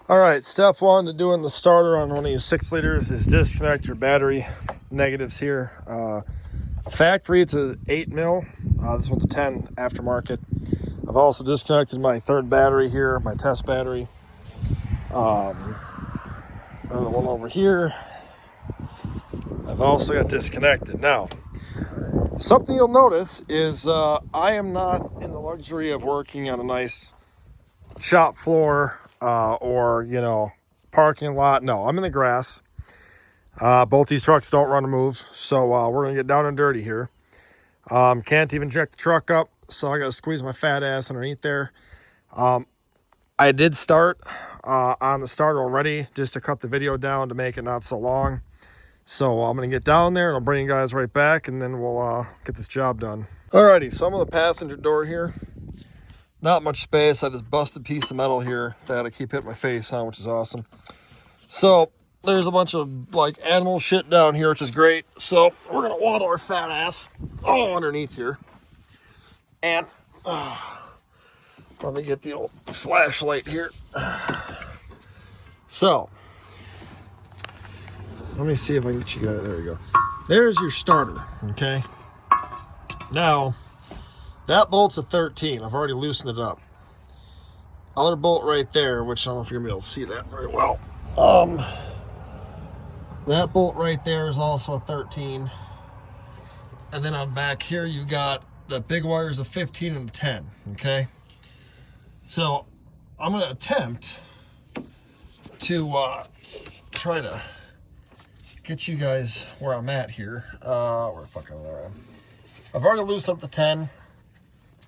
All right, step one to doing the starter on one of these 6 liters is disconnect your battery negatives here. Factory, it's a 8 mil. This one's a 10 aftermarket. I've also disconnected my third battery here, my test battery. And the one over here, I've also got disconnected. Now, something you'll notice is I am not in the luxury of working on a nice shop floor or, parking lot. No, I'm in the grass. Both these trucks don't run a move, so we're going to get down and dirty here. Can't even jack the truck up, so I got to squeeze my fat ass underneath there. I did start on the starter already just to cut the video down to make it not so long. So I'm going to get down there and I'll bring you guys right back and then we'll get this job done. Alrighty, so I'm on the passenger door here. Not much space. I have this busted piece of metal here that I keep hitting my face on, which is awesome. So there's a bunch of like animal shit down here, which is great. So we're going to waddle our fat ass all underneath here. And let me get the old flashlight here. So let me see if I can get you guys. There we go. There's your starter, okay? Now, that bolt's a 13. I've already loosened it up. Other bolt right there, which I don't know if you're going to be able to see that very well. That bolt right there is also a 13. And then on back here, you got the big wires of 15 and a 10, okay? So I'm going to attempt to try to get you guys where I'm at here. Where the fuck am I? I've already loosened up the 10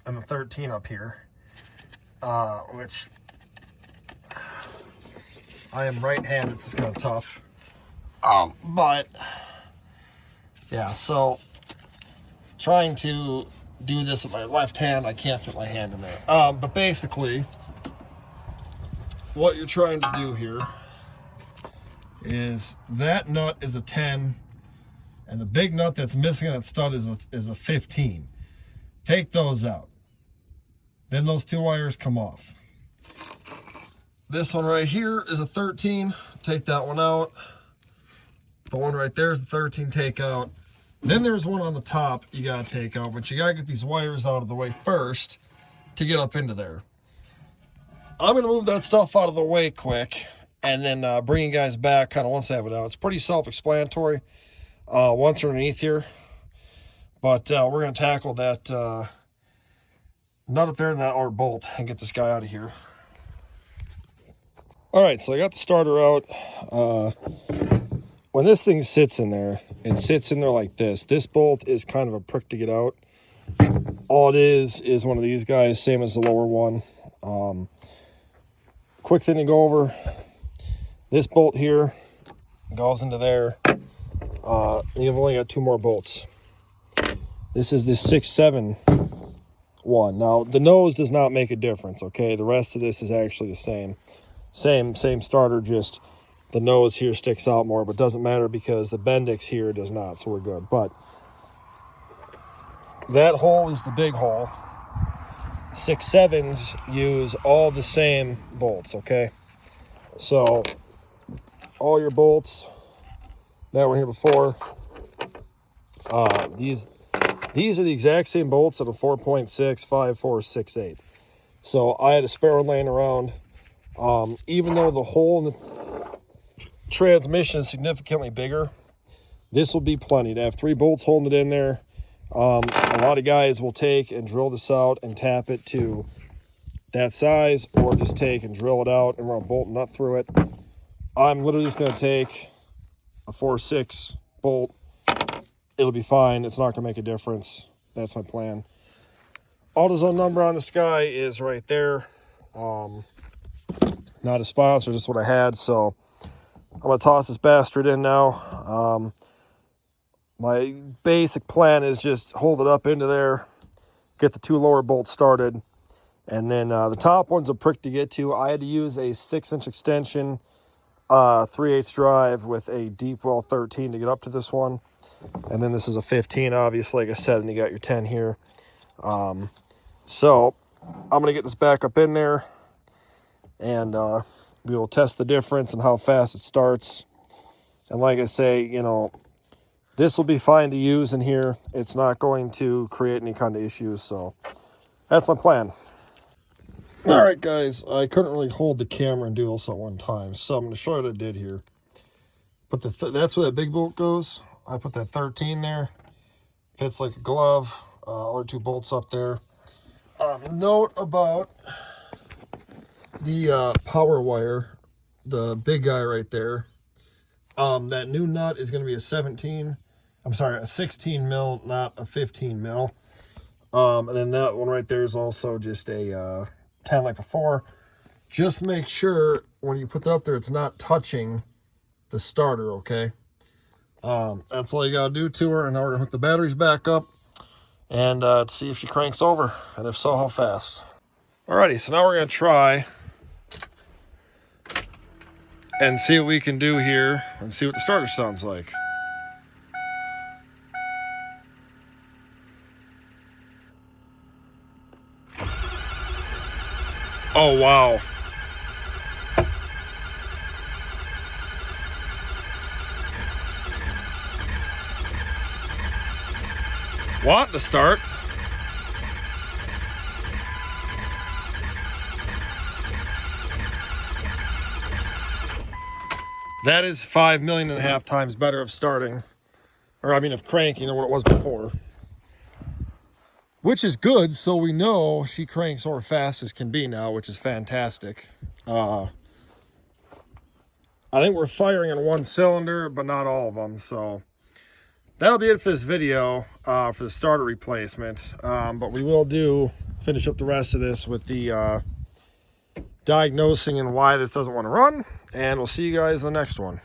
and the 13 up here, which I am right-handed, so it's kind of tough. But yeah, so trying to do this with my left hand, I can't fit my hand in there. But basically, what you're trying to do here is that nut is a 10, and the big nut that's missing on that stud is a 15. Take those out. Then those 2 wires come off. This one right here is a 13. Take that one out. The one right there is the 13. Take out. Then there's one on the top you gotta take out, but you gotta get these wires out of the way first to get up into there. I'm gonna move that stuff out of the way quick and then bring you guys back kind of once I have it out. It's pretty self-explanatory once we're underneath here. But we're going to tackle that nut up there and that other bolt and get this guy out of here. All right, so I got the starter out. When this thing sits in there, it sits in there like this. This bolt is kind of a prick to get out. All it is one of these guys, same as the lower one. Quick thing to go over. This bolt here goes into there. You've only got 2 more bolts. This is the 6-7 one. Now, the nose does not make a difference, okay? The rest of this is actually the same. Same starter, just the nose here sticks out more, but doesn't matter because the Bendix here does not, so we're good. But that hole is the big hole. 6-7s use all the same bolts, okay? So all your bolts that were here before, these are the exact same bolts at a 4.6, 5, 4, 6, 8. So I had a spare one laying around. Even though the hole in the transmission is significantly bigger, this will be plenty to have 3 bolts holding it in there. A lot of guys will take and drill this out and tap it to that size, or just take and drill it out and run a bolt nut through it. I'm literally just going to take a 4-6 bolt. It'll be fine. It's not going to make a difference. That's my plan. AutoZone number on this guy is right there. Not a sponsor, just what I had. So I'm going to toss this bastard in now. My basic plan is just hold it up into there, get the 2 lower bolts started, and then the top one's a prick to get to. I had to use a 6-inch extension, 3/8 drive with a deep well 13 to get up to this one. And then this is a 15, obviously, like I said, and you got your 10 here. So I'm going to get this back up in there and We will test the difference and how fast it starts. And like I say, you know, this will be fine to use in here. It's not going to create any kind of issues, so that's my plan. All right, guys, I couldn't really hold the camera and do this at one time, so I'm going to show you what I did here. But that's where that big bolt goes. I put that 13 there. Fits like a glove. Other 2 bolts up there. Note about the power wire, the big guy right there. That new nut is going to be a 16 mil, not a 15 mil. And then that one right there is also just a 10 like before. Just make sure when you put that up there, it's not touching the starter, okay? That's all you gotta do to her, and now we're gonna hook the batteries back up and see if she cranks over, and if so, how fast. Alrighty, so now we're gonna try and see what we can do here and see what the starter sounds like. Oh, wow. Want to start. That is 5.5 million times better of starting, or I mean of cranking than what it was before. Which is good, so we know she cranks over fast as can be now, which is fantastic. I think we're firing in 1 cylinder, but not all of them, so that'll be it for this video for the starter replacement. But we will finish up the rest of this with the diagnosing and why this doesn't want to run, and we'll see you guys in the next one.